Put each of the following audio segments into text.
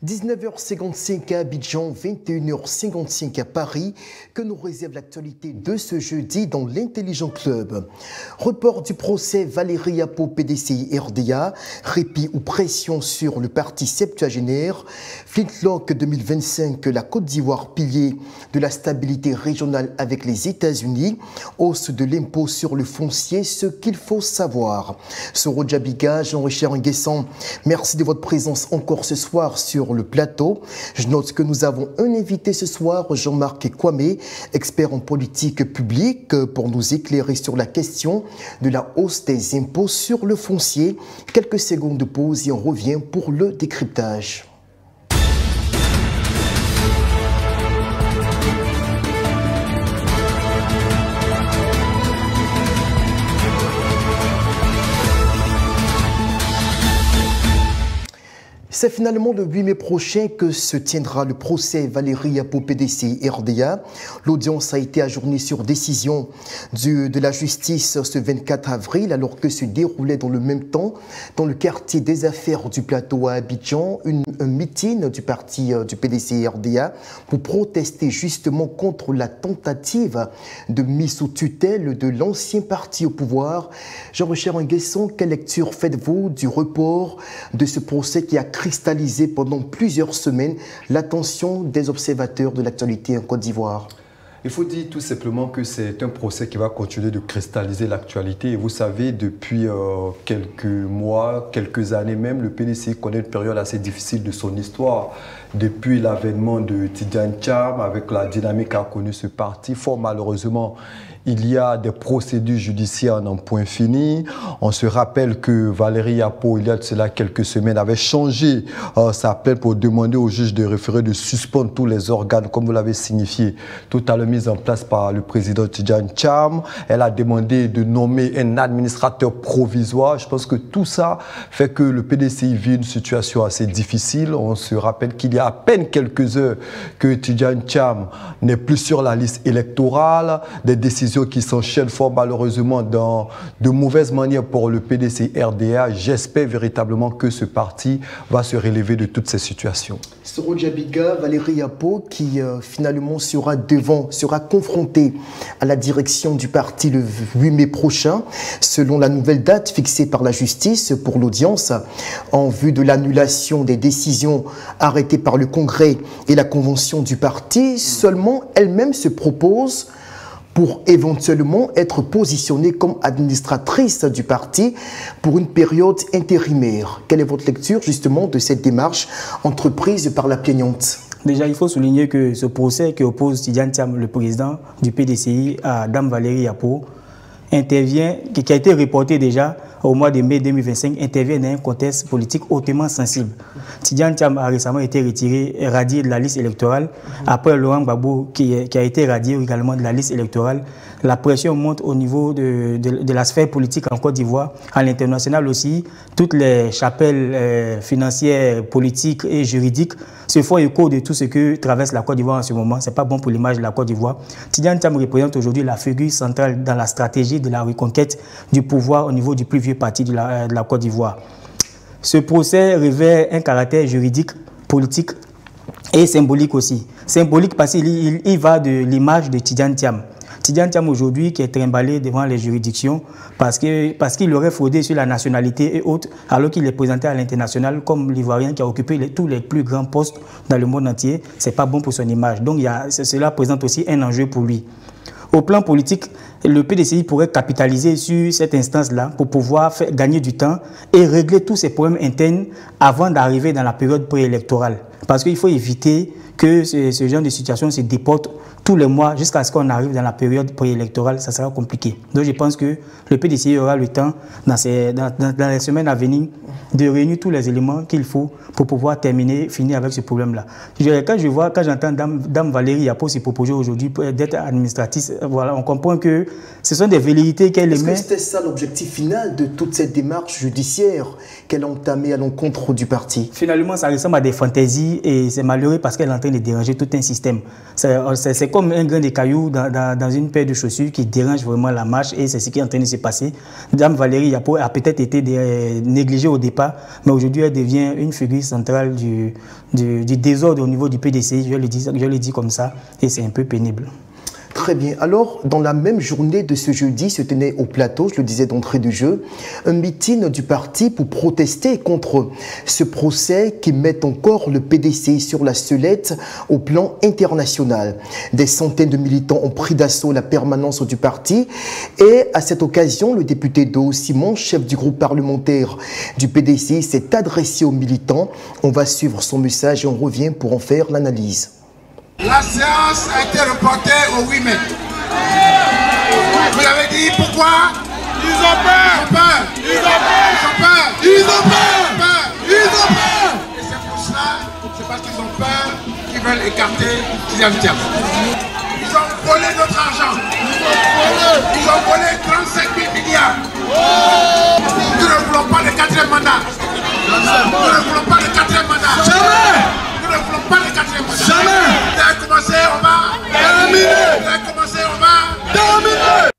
19h55 à Abidjan, 21h55 à Paris, que nous réserve l'actualité de ce jeudi dans l'Intelligent Club. Report du procès Valérie Yapo PDCI RDA, répit ou pression sur le parti septuagénaire, Flintlock 2025, la Côte d'Ivoire pilier de la stabilité régionale avec les États-Unis, hausse de l'impôt sur le foncier, ce qu'il faut savoir. Soro Djabiga, Jean-Richard Nguessan, merci de votre présence encore ce soir sur le plateau. Je note que nous avons un invité ce soir, Jean-Marc Kwame, expert en politique publique, pour nous éclairer sur la question de la hausse des impôts sur le foncier. Quelques secondes de pause et on revient pour le décryptage. C'est finalement le 8 mai prochain que se tiendra le procès Valérie Yapo PDCI RDA. L'audience a été ajournée sur décision de la justice ce 24 avril, alors que se déroulait dans le même temps, dans le quartier des affaires du plateau à Abidjan, un meeting du parti du PDCI RDA pour protester justement contre la tentative de mise sous tutelle de l'ancien parti au pouvoir. Jean-Richard Nguessan, quelle lecture faites-vous du report de ce procès qui a cristallisé pendant plusieurs semaines l'attention des observateurs de l'actualité en Côte d'Ivoire? Il faut dire tout simplement que c'est un procès qui va continuer de cristalliser l'actualité. Et vous savez, depuis quelques mois, quelques années même, le PDCI connaît une période assez difficile de son histoire. Depuis l'avènement de Tidjane Thiam, avec la dynamique qu'a connue ce parti, fort malheureusement, il y a des procédures judiciaires en point fini. On se rappelle que Valérie Yapo, il y a de cela quelques semaines, avait changé sa plainte pour demander au juge de référé de suspendre tous les organes, comme vous l'avez signifié, tout à l'heure mis en place par le président Tidjane Thiam. Elle a demandé de nommer un administrateur provisoire. Je pense que tout ça fait que le PDCI vit une situation assez difficile. On se rappelle qu'il y a à peine quelques heures que Tidjane Thiam n'est plus sur la liste électorale. Des décisions qui s'enchaînent fort malheureusement dans de mauvaises manières pour le PDCI RDA. J'espère véritablement que ce parti va se relever de toutes ces situations. Soro Djabiga, Valérie Yapo, qui finalement sera confronté à la direction du parti le 8 mai prochain, selon la nouvelle date fixée par la justice pour l'audience, en vue de l'annulation des décisions arrêtées par le Congrès et la convention du parti. Seulement, elle-même se propose pour éventuellement être positionnée comme administratrice du parti pour une période intérimaire. Quelle est votre lecture justement de cette démarche entreprise par la plaignante? Déjà, il faut souligner que ce procès qui oppose Tidjane Thiam, le président du PDCI, à Dame Valérie Yapo, qui a été reporté déjà au mois de mai 2025, intervient dans un contexte politique hautement sensible. Tidjane Thiam a récemment été radié de la liste électorale. Après Laurent Gbagbo, qui a été radié également de la liste électorale, la pression monte au niveau de la sphère politique en Côte d'Ivoire. À l'international aussi, toutes les chapelles financières, politiques et juridiques se font écho de tout ce que traverse la Côte d'Ivoire en ce moment. Ce n'est pas bon pour l'image de la Côte d'Ivoire. Tidjane Thiam représente aujourd'hui la figure centrale dans la stratégie de la reconquête du pouvoir au niveau du plus vieux parti de la Côte d'Ivoire. Ce procès révèle un caractère juridique, politique et symbolique aussi. Symbolique parce qu'il va de l'image de Tidjane Thiam. Tidjane Thiam aujourd'hui qui est trimballé devant les juridictions parce qu'il aurait fraudé sur la nationalité et autres, alors qu'il est présenté à l'international comme l'Ivoirien qui a occupé tous les plus grands postes dans le monde entier. Ce n'est pas bon pour son image. Donc cela présente aussi un enjeu pour lui. Au plan politique, le PDCI pourrait capitaliser sur cette instance-là pour pouvoir gagner du temps et régler tous ces problèmes internes avant d'arriver dans la période préélectorale. Parce qu'il faut éviter que ce genre de situation se déporte tous les mois jusqu'à ce qu'on arrive dans la période préélectorale. Ça sera compliqué. Donc je pense que le PDCI aura le temps dans les semaines à venir de réunir tous les éléments qu'il faut pour pouvoir finir avec ce problème-là. Quand j'entends Dame Valérie Yapo se proposer aujourd'hui d'être administratrice, voilà, on comprend que ce sont des velléités qu'elle émet. Est-ce que c'était ça l'objectif final de toute cette démarche judiciaire qu'elle a entamée à l'encontre du parti? Finalement, ça ressemble à des fantaisies et c'est malheureux parce qu'elle est en train de déranger tout un système. C'est comme un grain de cailloux dans une paire de chaussures qui dérange vraiment la marche, et c'est ce qui est en train de se passer. Dame Valérie Yapo a peut-être été négligée au départ, mais aujourd'hui elle devient une figure centrale du désordre au niveau du PDCI, je le dis comme ça, et c'est un peu pénible. Très bien. Alors, dans la même journée de ce jeudi, se tenait au plateau, je le disais d'entrée du jeu, un meeting du parti pour protester contre ce procès qui met encore le PDCI sur la sellette au plan international. Des centaines de militants ont pris d'assaut la permanence du parti et à cette occasion, le député Do Simon, chef du groupe parlementaire du PDCI, s'est adressé aux militants. On va suivre son message et on revient pour en faire l'analyse. La séance a été reportée au 8 mai. Vous avez dit pourquoi? Ils ont peur. Ils ont peur. Ils ont peur. Ils ont peur. Et c'est pour cela, c'est parce qu'ils ont peur qu'ils veulent écarter Tidiane Thiam. Ils ont volé notre argent. Ils ont volé 35 000 milliards. Nous ne voulons pas le 4e mandat. Nous ne voulons pas le 4e mandat. Jamais. Nous ne voulons pas le 4e mandat. Jamais. Vous avez commencé, on va terminer. Vous avez commencé, on va terminer.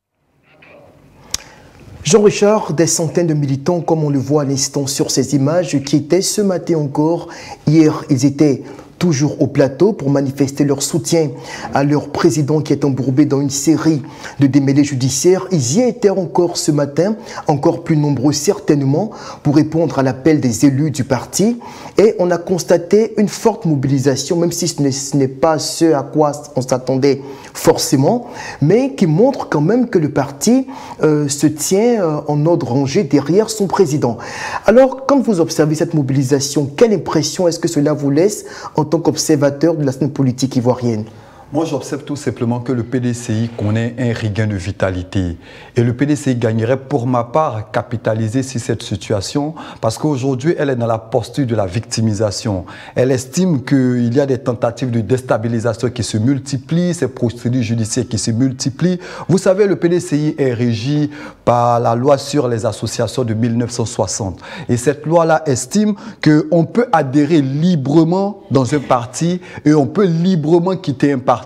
Jean-Richard, des centaines de militants, comme on le voit à l'instant sur ces images, qui étaient ce matin encore. Hier, ils étaient toujours au plateau pour manifester leur soutien à leur président qui est embourbé dans une série de démêlés judiciaires. Ils y étaient encore ce matin, encore plus nombreux certainement, pour répondre à l'appel des élus du parti. Et on a constaté une forte mobilisation, même si ce n'est pas ce à quoi on s'attendait forcément, mais qui montre quand même que le parti se tient en ordre rangé derrière son président. Alors, quand vous observez cette mobilisation, quelle impression est-ce que cela vous laisse en tant qu'observateur de la scène politique ivoirienne? Moi, j'observe tout simplement que le PDCI connaît un regain de vitalité. Et le PDCI gagnerait, pour ma part, à capitaliser sur cette situation parce qu'aujourd'hui, elle est dans la posture de la victimisation. Elle estime qu'il y a des tentatives de déstabilisation qui se multiplient, ces procédures judiciaires qui se multiplient. Vous savez, le PDCI est régi par la loi sur les associations de 1960. Et cette loi-là estime qu'on peut adhérer librement dans un parti et on peut librement quitter un parti.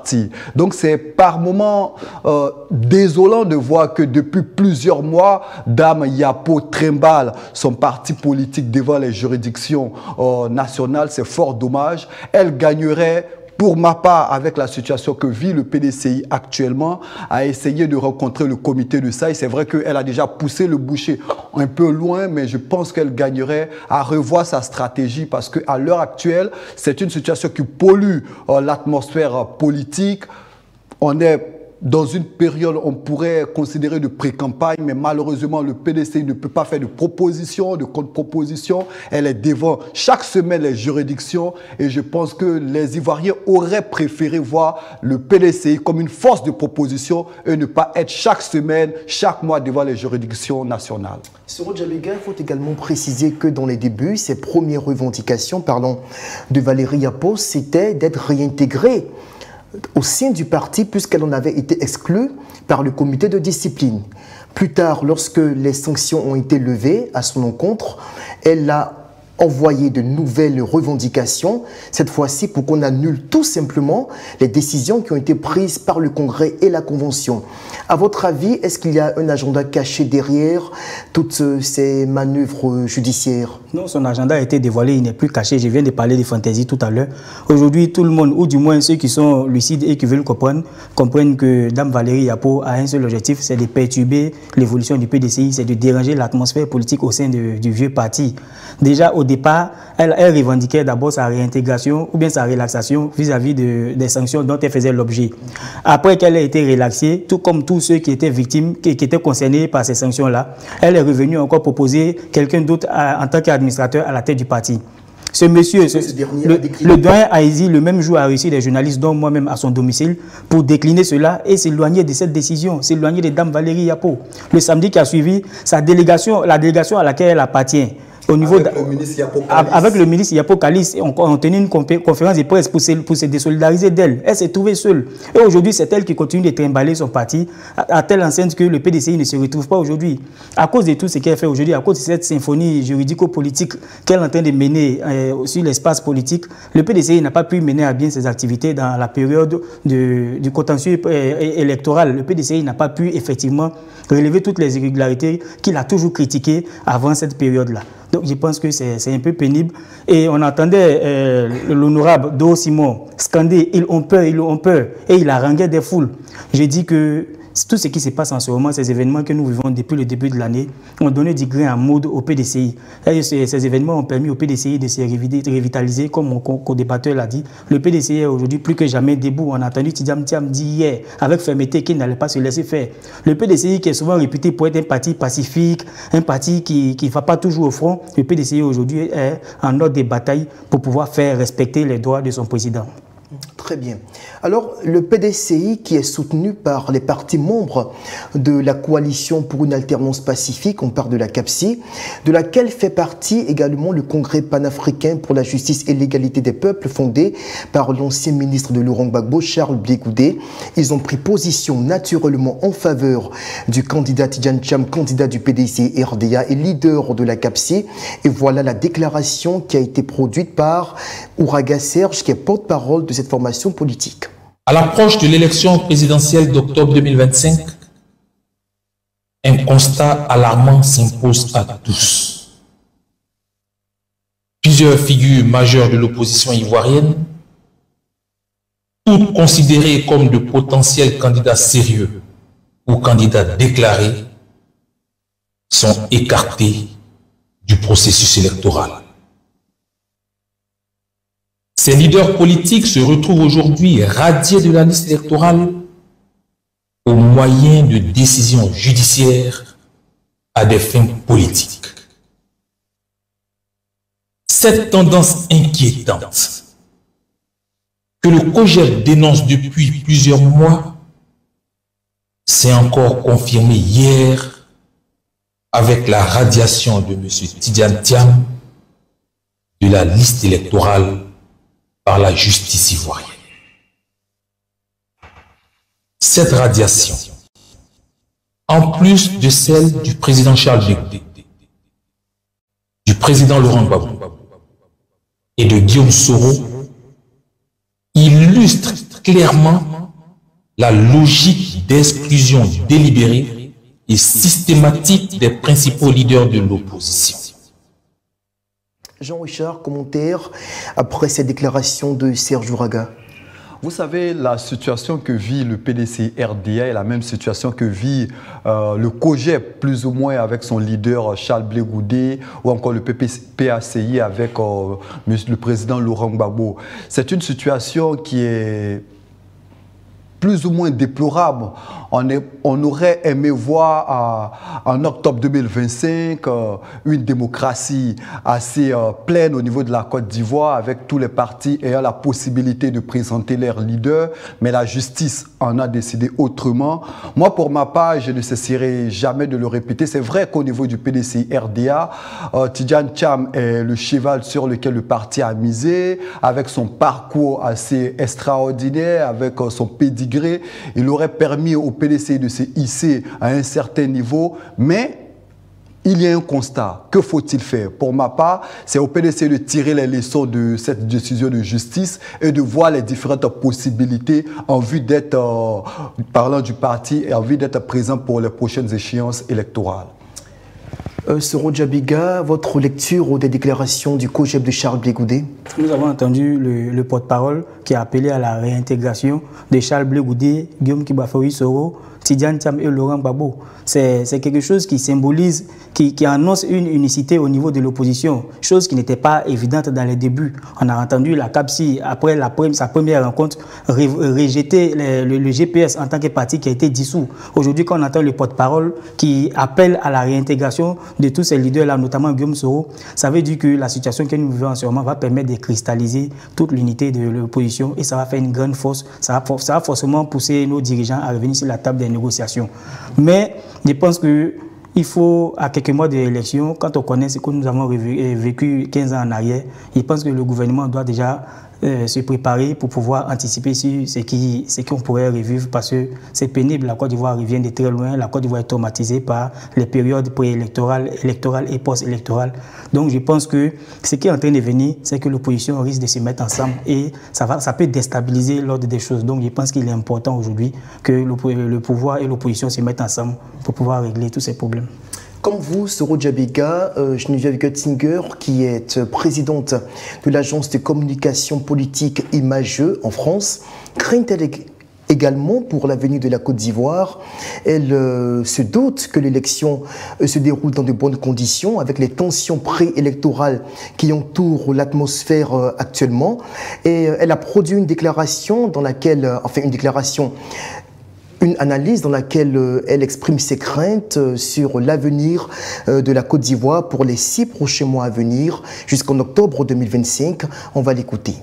Donc c'est par moments désolant de voir que depuis plusieurs mois, Dame Yapo trimballe son parti politique devant les juridictions nationales. C'est fort dommage. Elle gagnerait, pour ma part, avec la situation que vit le PDCI actuellement, à essayer de rencontrer le comité de SAI. C'est vrai qu'elle a déjà poussé le boucher un peu loin, mais je pense qu'elle gagnerait à revoir sa stratégie parce qu'à l'heure actuelle, c'est une situation qui pollue l'atmosphère politique. On est dans une période, on pourrait considérer de pré-campagne, mais malheureusement, le PDCI ne peut pas faire de propositions, de contre-propositions. Elle est devant chaque semaine les juridictions et je pense que les Ivoiriens auraient préféré voir le PDCI comme une force de proposition et ne pas être chaque semaine, chaque mois devant les juridictions nationales. Sur Djabega, il faut également préciser que dans les débuts, ses premières revendications, de Valérie Yapo, c'était d'être réintégrée au sein du parti puisqu'elle en avait été exclue par le comité de discipline. Plus tard, lorsque les sanctions ont été levées à son encontre, elle a envoyé de nouvelles revendications, cette fois-ci pour qu'on annule tout simplement les décisions qui ont été prises par le Congrès et la Convention. À votre avis, est-ce qu'il y a un agenda caché derrière toutes ces manœuvres judiciaires? Non, son agenda a été dévoilé, il n'est plus caché. Je viens de parler de fantaisie tout à l'heure. Aujourd'hui, tout le monde, ou du moins ceux qui sont lucides et qui veulent comprendre, comprennent que Dame Valérie Yapo a un seul objectif, c'est de perturber l'évolution du PDCI, c'est de déranger l'atmosphère politique au sein du vieux parti. Déjà, au départ, elle revendiquait d'abord sa réintégration ou bien sa relaxation vis-à-vis des sanctions dont elle faisait l'objet. Après qu'elle ait été relaxée, tout comme tous ceux qui étaient victimes, qui étaient concernés par ces sanctions-là, elle est revenue encore proposer quelqu'un d'autre en tant qu'administrateur à la tête du parti. Ce monsieur, le doyen Aïzi, le même jour, a reçu des journalistes, dont moi-même à son domicile, pour décliner cela et s'éloigner de cette décision, s'éloigner de Dame Valérie Yapo. Le samedi qui a suivi, la délégation à laquelle elle appartient, au niveau avec le ministre Yapo Kalis, on tenait une conférence de presse pour se désolidariser d'elle. Elle s'est trouvée seule. Et aujourd'hui, c'est elle qui continue de trimballer son parti à telle enceinte que le PDCI ne se retrouve pas aujourd'hui. À cause de tout ce qu'elle fait aujourd'hui, à cause de cette symphonie juridico-politique qu'elle est en train de mener sur l'espace politique, le PDCI n'a pas pu mener à bien ses activités dans la période du contentieux électoral. Le PDCI n'a pas pu effectivement relever toutes les irrégularités qu'il a toujours critiquées avant cette période-là. Donc je pense que c'est un peu pénible. Et on entendait l'honorable Do Simon scander « ils ont peur », et il haranguait des foules. J'ai dit que tout ce qui se passe en ce moment, ces événements que nous vivons depuis le début de l'année, ont donné du grain à moudre au PDCI. Et ces événements ont permis au PDCI de se revitaliser, comme mon co-débatteur l'a dit. Le PDCI est aujourd'hui plus que jamais debout. On a entendu Tidjam Thiam dire hier, avec fermeté, qu'il n'allait pas se laisser faire. Le PDCI, qui est souvent réputé pour être un parti pacifique, un parti qui ne va pas toujours au front, le PDCI aujourd'hui est en ordre de bataille pour pouvoir faire respecter les droits de son président. Très bien. Alors, le PDCI, qui est soutenu par les partis membres de la coalition pour une alternance pacifique, on parle de la CAPSI, de laquelle fait partie également le Congrès panafricain pour la justice et l'égalité des peuples, fondé par l'ancien ministre de Laurent Gbagbo, Charles Blé Goudé. Ils ont pris position naturellement en faveur du candidat Tidjane Thiam, candidat du PDCI RDA et leader de la CAPSI. Et voilà la déclaration qui a été produite par Ouraga Serge, qui est porte-parole de cette formation politique. À l'approche de l'élection présidentielle d'octobre 2025, un constat alarmant s'impose à tous. Plusieurs figures majeures de l'opposition ivoirienne, toutes considérées comme de potentiels candidats sérieux ou candidats déclarés, sont écartées du processus électoral. Ces leaders politiques se retrouvent aujourd'hui radiés de la liste électorale au moyen de décisions judiciaires à des fins politiques. Cette tendance inquiétante que le COJEP dénonce depuis plusieurs mois s'est encore confirmée hier avec la radiation de M. Tidjane Thiam de la liste électorale par la justice ivoirienne. Cette radiation, en plus de celle du président Charles Blé Goudé, du président Laurent Gbagbo et de Guillaume Soro, illustre clairement la logique d'exclusion délibérée et systématique des principaux leaders de l'opposition. Jean-Richard, commentaire après cette déclaration de Serge Ouraga. Vous savez, la situation que vit le PDCI RDA est la même situation que vit le COJEP, plus ou moins avec son leader Charles Blé Goudé, ou encore le PACI avec le président Laurent Gbagbo. C'est une situation qui est plus ou moins déplorable. On aurait aimé voir en octobre 2025 une démocratie assez pleine au niveau de la Côte d'Ivoire, avec tous les partis ayant la possibilité de présenter leurs leaders, mais la justice en a décidé autrement. Moi, pour ma part, je ne cesserai jamais de le répéter. C'est vrai qu'au niveau du PDCI RDA, Tidjane Thiam est le cheval sur lequel le parti a misé, avec son parcours assez extraordinaire, avec son pédigré. Il aurait permis au PDCI de se hisser à un certain niveau, mais il y a un constat. Que faut-il faire? Pour ma part, c'est au PDCI de tirer les leçons de cette décision de justice et de voir les différentes possibilités en vue d'être, parlant du parti, et en vue d'être présent pour les prochaines échéances électorales. Soro Djabiga, votre lecture des déclarations du COJEP de Charles Blé Goudé? Nous avons entendu le porte-parole qui a appelé à la réintégration de Charles Blé Goudé, Guillaume Kibafoui Soro, Tidjane Thiam et Laurent Gbagbo. C'est quelque chose qui symbolise, qui annonce une unicité au niveau de l'opposition, chose qui n'était pas évidente dans les débuts. On a entendu la CAPSI, après sa première rencontre, rejeter le GPS en tant que parti qui a été dissous. Aujourd'hui, quand on entend le porte-parole qui appelle à la réintégration de tous ces leaders-là, notamment Guillaume Soro, ça veut dire que la situation que nous vivons en ce moment va permettre de cristalliser toute l'unité de l'opposition et ça va faire une grande force. Ça va forcément pousser nos dirigeants à revenir sur la table des négociations. Mais je pense que il faut, à quelques mois de l'élection, quand on connaît ce que nous avons vécu 15 ans en arrière, je pense que le gouvernement doit déjà se préparer pour pouvoir anticiper sur ce qu'on pourrait revivre, parce que c'est pénible. La Côte d'Ivoire vient de très loin. La Côte d'Ivoire est traumatisée par les périodes préélectorales, électorales et post-électorales. Donc je pense que ce qui est en train de venir, c'est que l'opposition risque de se mettre ensemble et ça peut déstabiliser l'ordre des choses. Donc je pense qu'il est important aujourd'hui que le pouvoir et l'opposition se mettent ensemble pour pouvoir régler tous ces problèmes. Comme vous, Soro Djabega, Geneviève Götzinger, qui est présidente de l'agence de communication politique Image en France, craint-elle également pour l'avenir de la Côte d'Ivoire? Elle se doute que l'élection se déroule dans de bonnes conditions, avec les tensions préélectorales qui entourent l'atmosphère actuellement. Et elle a produit une déclaration dans laquelle, une analyse dans laquelle elle exprime ses craintes sur l'avenir de la Côte d'Ivoire pour les 6 prochains mois à venir, jusqu'en octobre 2025. On va l'écouter.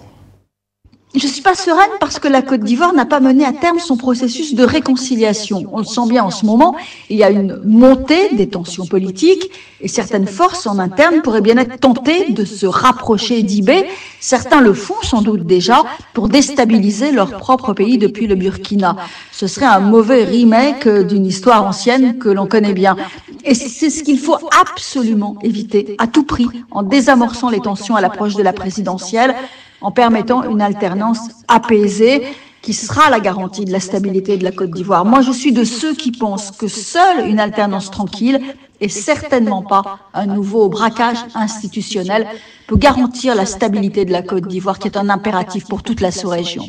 Je ne suis pas sereine parce que la Côte d'Ivoire n'a pas mené à terme son processus de réconciliation. On le sent bien en ce moment, il y a une montée des tensions politiques et certaines forces en interne pourraient bien être tentées de se rapprocher d'IB. Certains le font sans doute déjà pour déstabiliser leur propre pays depuis le Burkina. Ce serait un mauvais remake d'une histoire ancienne que l'on connaît bien. Et c'est ce qu'il faut absolument éviter à tout prix en désamorçant les tensions à l'approche de la présidentielle, en permettant une alternance apaisée qui sera la garantie de la stabilité de la Côte d'Ivoire. Moi, je suis de ceux qui pensent que seule une alternance tranquille et certainement pas un nouveau braquage institutionnel peut garantir la stabilité de la Côte d'Ivoire, qui est un impératif pour toute la sous-région.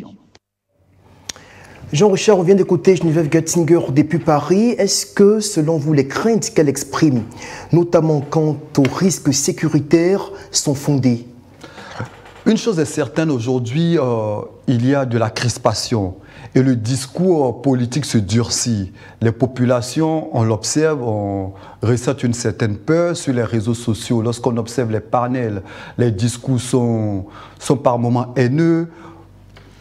Jean-Richard, on vient d'écouter Geneviève Götzinger depuis Paris. Est-ce que, selon vous, les craintes qu'elle exprime, notamment quant aux risques sécuritaires, sont fondées? Une chose est certaine, aujourd'hui, il y a de la crispation et le discours politique se durcit. Les populations, on l'observe, on ressent une certaine peur sur les réseaux sociaux. Lorsqu'on observe les panels, les discours sont par moments haineux.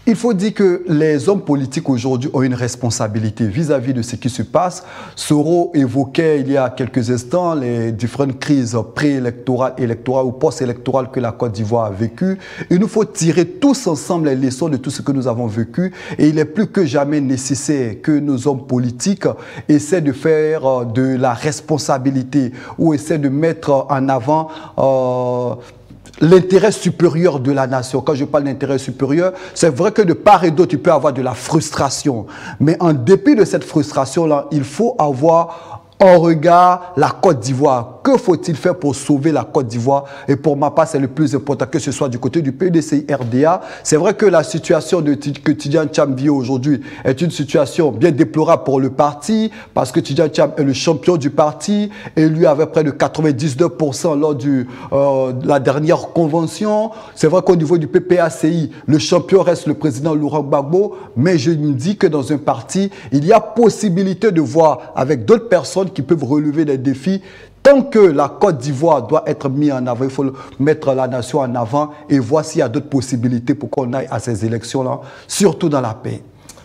Il faut dire que les hommes politiques aujourd'hui ont une responsabilité vis-à-vis de ce qui se passe. Soro évoquait il y a quelques instants les différentes crises préélectorales, électorales ou post-électorales que la Côte d'Ivoire a vécues. Il nous faut tirer tous ensemble les leçons de tout ce que nous avons vécu et il est plus que jamais nécessaire que nos hommes politiques essaient de faire de la responsabilité ou essaient de mettre en avant l'intérêt supérieur de la nation. Quand je parle d'intérêt supérieur, c'est vrai que de part et d'autre, il peut y avoir de la frustration. Mais en dépit de cette frustration-là, il faut avoir en regard la Côte d'Ivoire. Que faut-il faire pour sauver la Côte d'Ivoire? Et pour ma part, c'est le plus important, que ce soit du côté du PDCI RDA. C'est vrai que la situation que Tidjane Thiam vit aujourd'hui est une situation bien déplorable pour le parti, parce que Tidjane Thiam est le champion du parti, élu avec près de 99% lors de la dernière convention. C'est vrai qu'au niveau du PPACI, le champion reste le président Laurent Gbagbo, mais je me dis que dans un parti, il y a possibilité de voir avec d'autres personnes qui peuvent relever des défis. Tant que la Côte d'Ivoire doit être mise en avant, il faut mettre la nation en avant et voir s'il y a d'autres possibilités pour qu'on aille à ces élections-là, surtout dans la paix.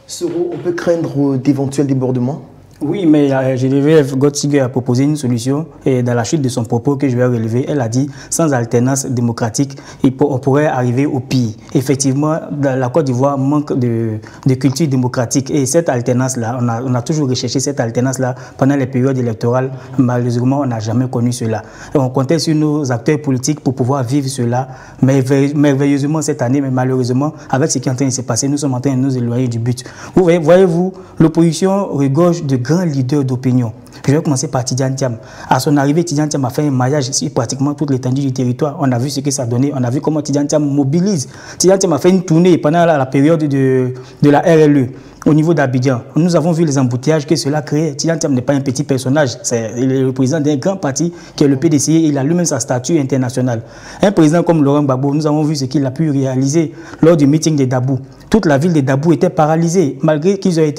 Soro, on peut craindre d'éventuels débordements? Oui, mais Geneviève Götzinger a proposé une solution et dans la chute de son propos que je vais relever, elle a dit sans alternance démocratique, on pourrait arriver au pire. Effectivement, la Côte d'Ivoire manque de culture démocratique et cette alternance-là, on a toujours recherché cette alternance-là pendant les périodes électorales. Malheureusement, on n'a jamais connu cela. Et on comptait sur nos acteurs politiques pour pouvoir vivre cela, mais merveilleusement cette année, mais malheureusement, avec ce qui est en train de se passer, nous sommes en train de nous éloigner du but. Voyez-vous, l'opposition regorge de grands leaders d'opinion. Je vais commencer par Tidjane Thiam. À son arrivée, Tidjane Thiam a fait un maillage sur pratiquement toute l'étendue du territoire. On a vu ce que ça donnait. On a vu comment Tidjane Thiam mobilise. Tidjane Thiam a fait une tournée pendant la période de la RLE. Au niveau d'Abidjan, nous avons vu les embouteillages que cela créait. Tidjane Thiam n'est pas un petit personnage. C'est le président d'un grand parti qui est le PDCI. Il a lui-même sa statue internationale. Un président comme Laurent Gbagbo, nous avons vu ce qu'il a pu réaliser lors du meeting de Dabou. Toute la ville de Dabou était paralysée, malgré qu'ils aient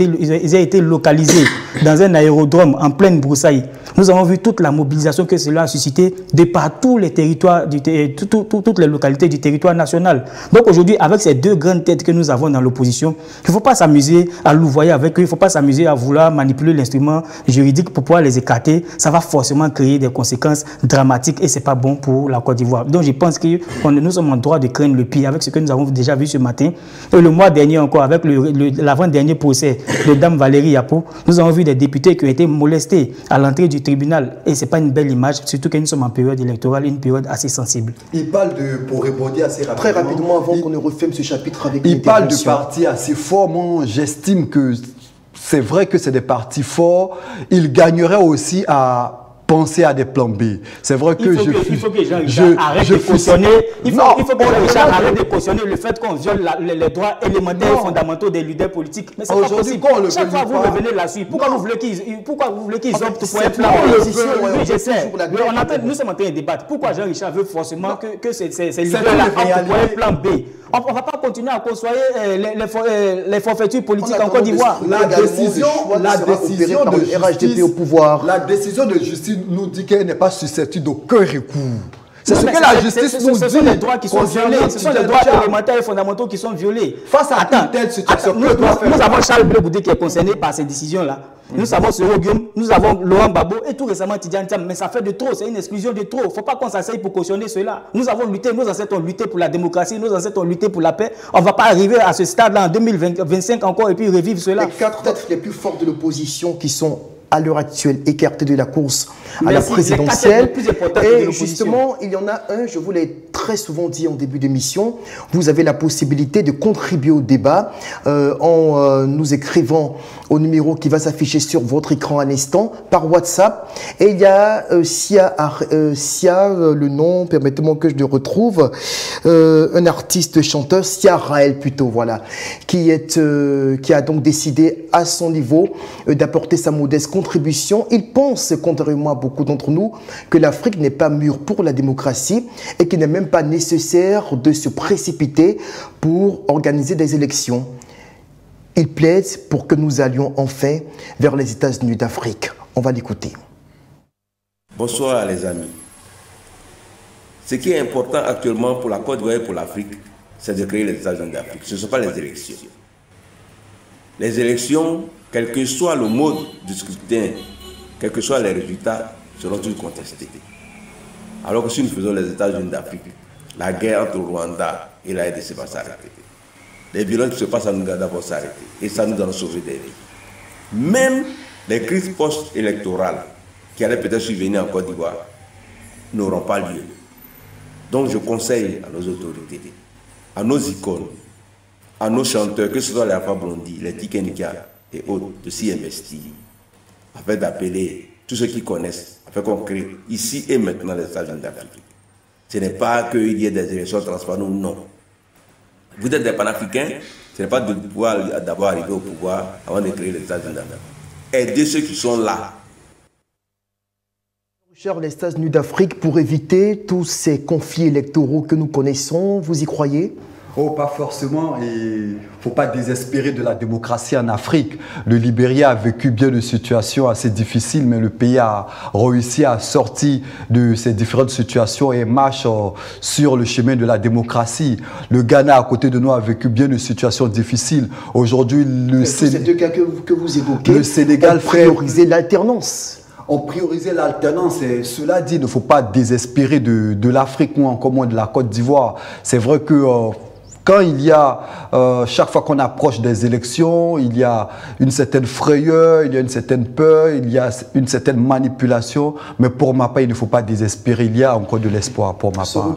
été localisés dans un aérodrome en pleine broussaille. Nous avons vu toute la mobilisation que cela a suscité de partout les territoires, toutes les localités du territoire national. Donc aujourd'hui, avec ces deux grandes têtes que nous avons dans l'opposition, il ne faut pas s'amuser à louvoyer avec eux, il ne faut pas s'amuser à vouloir manipuler l'instrument juridique pour pouvoir les écarter. Ça va forcément créer des conséquences dramatiques et ce n'est pas bon pour la Côte d'Ivoire. Donc je pense que nous sommes en droit de craindre le pire avec ce que nous avons déjà vu ce matin. Et le mois dernier encore, avec l'avant-dernier procès de Dame Valérie Yapo, nous avons vu des députés qui ont été molestés à l'entrée du tribunal. Et ce n'est pas une belle image, surtout que nous sommes en période électorale, une période assez sensible. Il parle pour répondre assez rapidement. Très rapidement, avant qu'on ne referme ce chapitre avec il parle de partis assez forts. Moi, j'estime que c'est vrai que c'est des partis forts. Il gagnerait aussi à penser à des plans B. C'est vrai que il faut que Jean-Richard arrête de cautionner. Il faut que Jean-Richard arrête de cautionner le fait qu'on viole les droits élémentaires et fondamentaux des leaders politiques. Mais c'est pas possible. Chaque fois vous revenez là-dessus. Pourquoi vous voulez qu'ils optent pour un plan B? Oui, je sais. Nous sommes en train de débattre. Pourquoi Jean-Richard veut forcément que ces leaders-là optent pour un plan B? On ne va pas continuer à construire les forfaitures politiques en Côte d'Ivoire. La décision de RHDP au pouvoir. La décision de justice nous dit qu'elle n'est pas susceptible d'aucun recours. C'est ce que la justice nous dit. Ce sont les droits qui sont violés. Ce sont les droits élémentaires et fondamentaux qui sont violés. Face à toute telle situation, nous avons Charles Blé Goudé qui est concerné par ces décisions-là. Nous avons Soro Guillaume, nous avons Laurent Gbagbo et tout récemment Tidjane Thiam. Mais ça fait de trop, c'est une exclusion de trop. Il ne faut pas qu'on s'asseye pour cautionner cela. Nous avons lutté, nos ancêtres ont lutté pour la démocratie, nos ancêtres ont lutté pour la paix. On ne va pas arriver à ce stade-là en 2025 encore et puis revivre cela. Les quatre têtes les plus fortes de l'opposition qui sont à l'heure actuelle écarté de la course à la présidentielle. Et justement, il y en a un, je vous l'ai très souvent dit en début d'émission, vous avez la possibilité de contribuer au débat en nous écrivant au numéro qui va s'afficher sur votre écran à l'instant par WhatsApp. Et il y a Sia, le nom, permettez-moi que je le retrouve, un artiste chanteur, Sia Raël plutôt, voilà, qui a donc décidé à son niveau d'apporter sa modeste contribution. Il pense, contrairement à beaucoup d'entre nous, que l'Afrique n'est pas mûre pour la démocratie et qu'il n'est même pas nécessaire de se précipiter pour organiser des élections. Il plaide pour que nous allions enfin vers les États-Unis d'Afrique. On va l'écouter. Bonsoir les amis. Ce qui est important actuellement pour la Côte d'Ivoire et pour l'Afrique, c'est de créer les États-Unis d'Afrique. Ce ne sont pas les élections. Les élections, quel que soit le mode du scrutin, quels que soient les résultats, seront tous contestés. Alors que si nous faisons les États-Unis d'Afrique, la guerre entre le Rwanda et la RDC va s'arrêter. Les violences qui se passent en Ouganda vont s'arrêter. Et ça nous donne sauver des vies. Même les crises post-électorales qui allaient peut-être survenir en Côte d'Ivoire n'auront pas lieu. Donc je conseille à nos autorités, à nos icônes, à nos chanteurs, que ce soit les Alpha Blondy, les Tikenka et autres, de s'y investir, afin d'appeler tous ceux qui connaissent, afin qu'on crée ici et maintenant les États-Unis d'Afrique. Ce n'est pas qu'il y ait des élections transparentes, non. Vous êtes des panafricains, ce n'est pas de pouvoir d'abord arriver au pouvoir avant de créer les États-Unis d'Afrique. Aidez ceux qui sont là. Cher les États-Unis d'Afrique, pour éviter tous ces conflits électoraux que nous connaissons, vous y croyez ? Oh, pas forcément. Il ne faut pas désespérer de la démocratie en Afrique. Le Libéria a vécu bien de situations assez difficiles, mais le pays a réussi à sortir de ces différentes situations et marche sur le chemin de la démocratie. Le Ghana, à côté de nous, a vécu bien de situations difficiles. Aujourd'hui, ces deux cas que vous évoquez, le Sénégal priorisait l'alternance. On priorisait l'alternance et cela dit, il ne faut pas désespérer de l'Afrique ou encore moins de la Côte d'Ivoire. C'est vrai que quand il y a, chaque fois qu'on approche des élections, il y a une certaine frayeur, il y a une certaine peur, il y a une certaine manipulation. Mais pour ma part, il ne faut pas désespérer. Il y a encore de l'espoir pour ma part.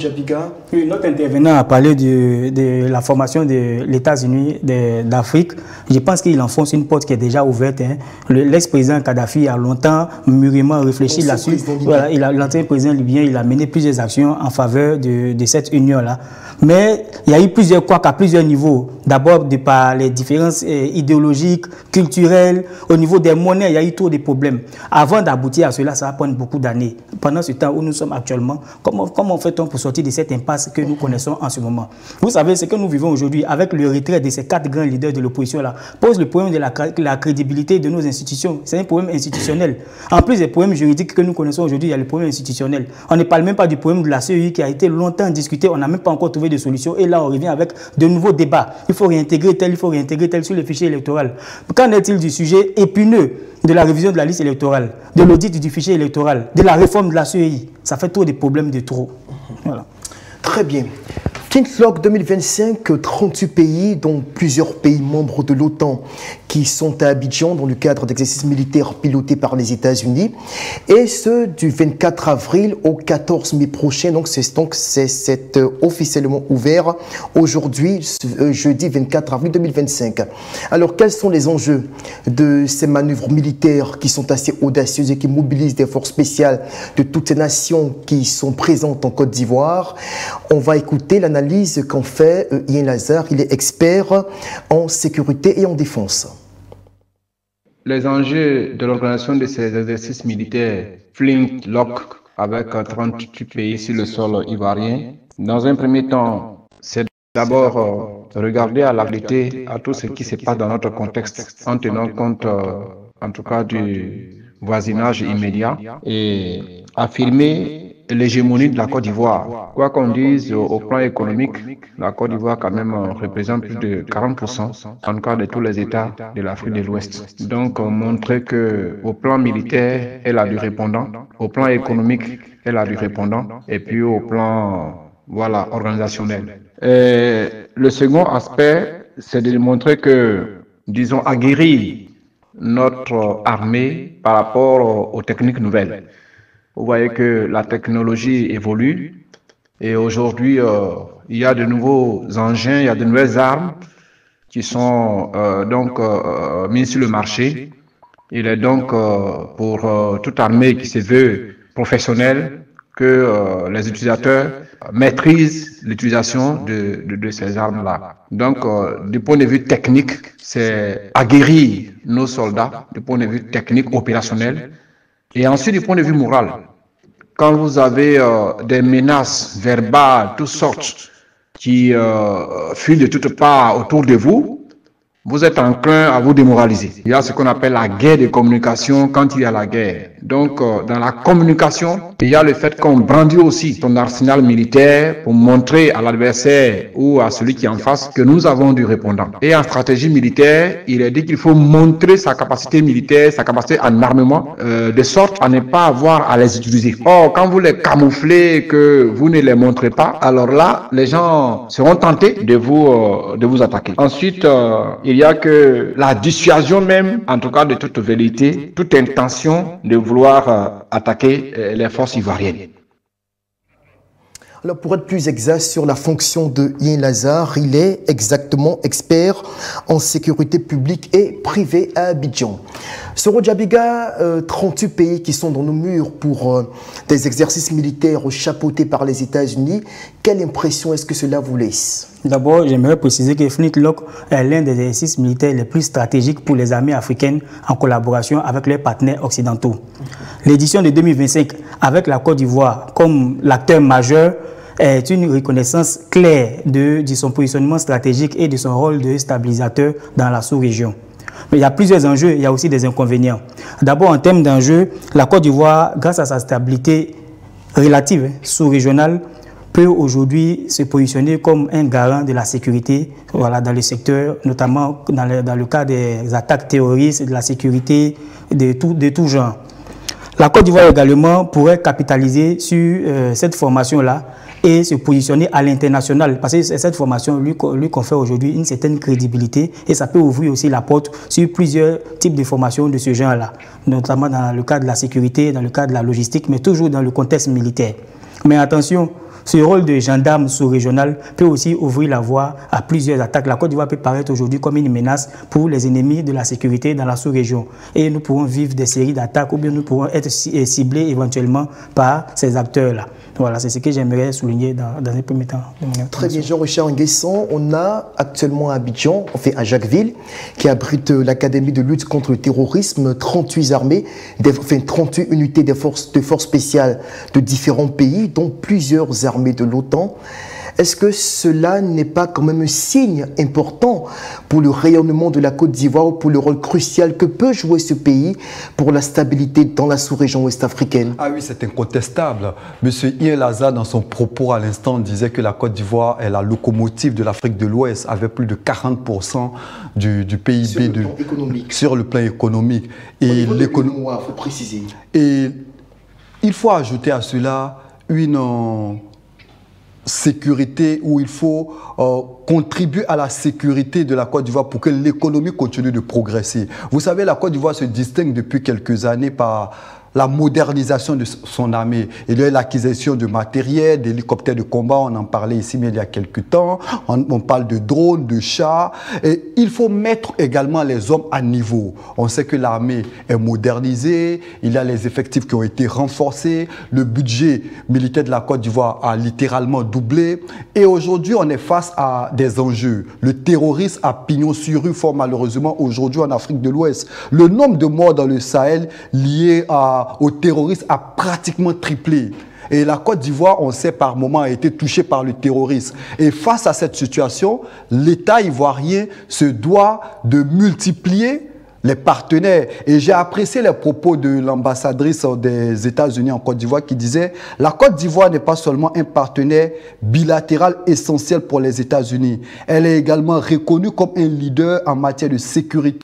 Oui, notre intervenant a parlé de la formation de l'États-Unis d'Afrique. Je pense qu'il enfonce une porte qui est déjà ouverte. Hein. L'ex-président Kadhafi a longtemps mûrement réfléchi là-dessus. Voilà, l'ancien président libyen, il a mené plusieurs actions en faveur de cette union-là. Mais il y a eu plusieurs je crois qu'à plusieurs niveaux, d'abord de par les différences idéologiques, culturelles, au niveau des monnaies, il y a eu trop de problèmes. Avant d'aboutir à cela, ça va prendre beaucoup d'années. Pendant ce temps où nous sommes actuellement, comment fait-on pour sortir de cette impasse que nous connaissons en ce moment? Vous savez, ce que nous vivons aujourd'hui avec le retrait de ces 4 grands leaders de l'opposition-là pose le problème de la crédibilité de nos institutions. C'est un problème institutionnel. En plus des problèmes juridiques que nous connaissons aujourd'hui, il y a le problème institutionnel. On ne parle même pas du problème de la CEI qui a été longtemps discuté. On n'a même pas encore trouvé de solution. Et là, on revient avec de nouveaux débats. Il faut réintégrer tel sur le fichier électoral. Qu'en est-il du sujet épineux de la révision de la liste électorale, de l'audit du fichier électoral, de la réforme de la CEI? Ça fait trop de problèmes de trop. Voilà. Très bien. Flintlock 2025, 38 pays, dont plusieurs pays membres de l'OTAN qui sont à Abidjan dans le cadre d'exercices militaires pilotés par les États-Unis. Et ce, du 24 avril au 14 mai prochain. Donc, c'est officiellement ouvert aujourd'hui, jeudi 24 avril 2025. Alors, quels sont les enjeux de ces manœuvres militaires qui sont assez audacieuses et qui mobilisent des forces spéciales de toutes ces nations qui sont présentes en Côte d'Ivoire? On va écouter l'analyse qu'en fait Ian Lazare. Il est expert en sécurité et en défense. Les enjeux de l'organisation de ces exercices militaires Flintlock avec 38 pays sur le sol ivoirien, dans un premier temps, c'est d'abord regarder à la réalité à tout ce qui se passe dans notre contexte en tenant compte en tout cas du voisinage immédiat et affirmer l'hégémonie de la Côte d'Ivoire. Quoi qu'on dise au plan économique, la Côte d'Ivoire quand même représente plus de 40% en tout cas de tous les États de l'Afrique de l'Ouest. Donc montrer que au plan militaire, elle a du répondant, au plan économique, elle a du répondant, et puis au plan organisationnel. Et le second aspect, c'est de montrer que, disons, aguerrir notre armée par rapport aux techniques nouvelles. Vous voyez que la technologie évolue et aujourd'hui, il y a de nouveaux engins, il y a de nouvelles armes qui sont mises sur le marché. Il est donc pour toute armée qui se veut professionnelle que les utilisateurs maîtrisent l'utilisation de ces armes-là. Donc, du point de vue technique, c'est aguerrir nos soldats, du point de vue technique opérationnel. Et ensuite, du point de vue moral, quand vous avez des menaces verbales, toutes sortes, qui fuient de toutes parts autour de vous, vous êtes enclin à vous démoraliser. Il y a ce qu'on appelle la guerre de communication quand il y a la guerre. Donc, dans la communication, il y a le fait qu'on brandit aussi son arsenal militaire pour montrer à l'adversaire ou à celui qui est en face que nous avons du répondant. Et en stratégie militaire, il est dit qu'il faut montrer sa capacité militaire, sa capacité en armement, de sorte à ne pas avoir à les utiliser. Or, quand vous les camouflez, que vous ne les montrez pas, alors là, les gens seront tentés de vous attaquer. Ensuite, il y a que la dissuasion même, en tout cas de toute vérité, toute intention de vouloir attaquer les forces ivoiriennes. Alors, pour être plus exact sur la fonction de Ian Lazare, il est exactement expert en sécurité publique et privée à Abidjan. Soro Djabiga, 38 pays qui sont dans nos murs pour des exercices militaires chapeautés par les États-Unis. Quelle impression est-ce que cela vous laisse? D'abord, j'aimerais préciser que Flintlock est l'un des exercices militaires les plus stratégiques pour les armées africaines en collaboration avec leurs partenaires occidentaux. L'édition de 2025, avec la Côte d'Ivoire comme l'acteur majeur, est une reconnaissance claire de son positionnement stratégique et de son rôle de stabilisateur dans la sous-région. Mais il y a plusieurs enjeux, il y a aussi des inconvénients. D'abord, en termes d'enjeux, la Côte d'Ivoire, grâce à sa stabilité relative sous-régionale, peut aujourd'hui se positionner comme un garant de la sécurité dans le secteur, notamment dans le cas des attaques terroristes, de la sécurité de tout genre. La Côte d'Ivoire également pourrait capitaliser sur cette formation-là et se positionner à l'international, parce que cette formation lui confère aujourd'hui une certaine crédibilité et ça peut ouvrir aussi la porte sur plusieurs types de formations de ce genre-là, notamment dans le cadre de la sécurité, dans le cadre de la logistique, mais toujours dans le contexte militaire. Mais attention, ce rôle de gendarme sous-régional peut aussi ouvrir la voie à plusieurs attaques. La Côte d'Ivoire peut paraître aujourd'hui comme une menace pour les ennemis de la sécurité dans la sous-région. Et nous pourrons vivre des séries d'attaques ou bien nous pourrons être ciblés éventuellement par ces acteurs-là. Voilà, c'est ce que j'aimerais souligner dans un premier temps. Très bien, Jean-Richard Nguesson. On a actuellement à Abidjan, enfin à Jacquesville, qui abrite l'Académie de lutte contre le terrorisme, 38 armées, 38 unités de forces spéciales de différents pays, dont plusieurs armées de l'OTAN. Est-ce que cela n'est pas quand même un signe important pour le rayonnement de la Côte d'Ivoire ou pour le rôle crucial que peut jouer ce pays pour la stabilité dans la sous-région ouest-africaine? Ah oui, c'est incontestable. Monsieur Ian Laza, dans son propos à l'instant, disait que la Côte d'Ivoire est la locomotive de l'Afrique de l'Ouest, avec plus de 40% du PIB sur le plan économique. Et l'économie, il faut préciser. Et il faut ajouter à cela une sécurité, où il faut contribuer à la sécurité de la Côte d'Ivoire pour que l'économie continue de progresser. Vous savez, la Côte d'Ivoire se distingue depuis quelques années par la modernisation de son armée. Il y a l'acquisition de matériel, d'hélicoptères de combat, on en parlait ici mais il y a quelques temps, on parle de drones, de chars, et il faut mettre également les hommes à niveau. On sait que l'armée est modernisée, il y a les effectifs qui ont été renforcés, le budget militaire de la Côte d'Ivoire a littéralement doublé, et aujourd'hui on est face à des enjeux. Le terrorisme à pignon sur rue fort malheureusement aujourd'hui en Afrique de l'Ouest. Le nombre de morts dans le Sahel liés au terrorisme a pratiquement triplé. Et la Côte d'Ivoire, on sait par moments, a été touchée par le terrorisme. Et face à cette situation, l'État ivoirien se doit de multiplier les partenaires. Et j'ai apprécié les propos de l'ambassadrice des États-Unis en Côte d'Ivoire qui disait « La Côte d'Ivoire n'est pas seulement un partenaire bilatéral essentiel pour les États-Unis. Elle est également reconnue comme un leader en matière de sécurité,